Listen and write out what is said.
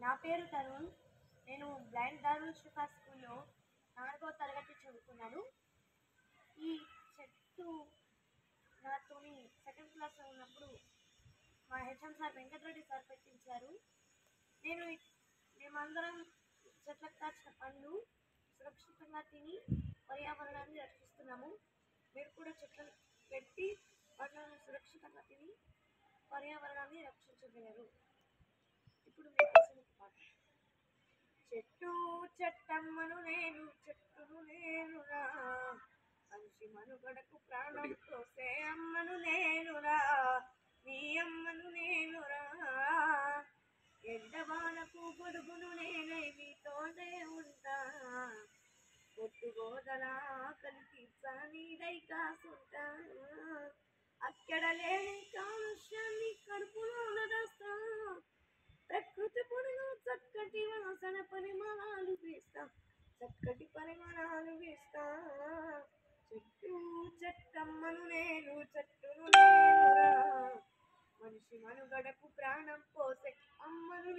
నా పేరు తరుణ్. నేను బ్లైండ్ దారుల్ షిఫా స్కూల్లో 4వ తరగతి చదువుతున్నాను. ఈ చెట్టు నాతోని సెకండ్ క్లాస్లో ఉన్నప్పుడు మా హెచ్ఎం సార్ వెంకటరెడ్డి సార్ పెట్టించారు. మేమందరం చెట్లకు కాచిన పండ్లు సురక్షితంగా తిని పర్యావరణాన్ని రక్షిస్తున్నాము. మీరు కూడా చెట్లను పెట్టి పండ్లను సురక్షితంగా తిని పర్యావరణాన్ని రక్షించగలరు. ఇప్పుడు మీకోసం ఒక పాట. చెట్టు చెట్టమ్మను నేను, చెట్టును నేనురా, మనిషి మనుగడకు ప్రాణం పోసే అమ్మను నేనురా, నీ అమ్మను నేనురా. ఎండవానకు గొడుగును నేనే మీతోనే ఉంటా, పొట్టుగోదలా కలిసి నీడై కాసుంటా, అక్కడ లేని కాలుష్యాన్ని కడుపులో దాస్తా, ప్రకృతి పొడిలో చక్కటి వాసన పరిమళాలు వీస్తా, చక్కటి పరిమళాలు వీస్తా. చెట్టు చెట్టమ్మను నేను, చెట్టును నేనురా, మనిషి మనుగడకు ప్రాణం పోసే అమ్మను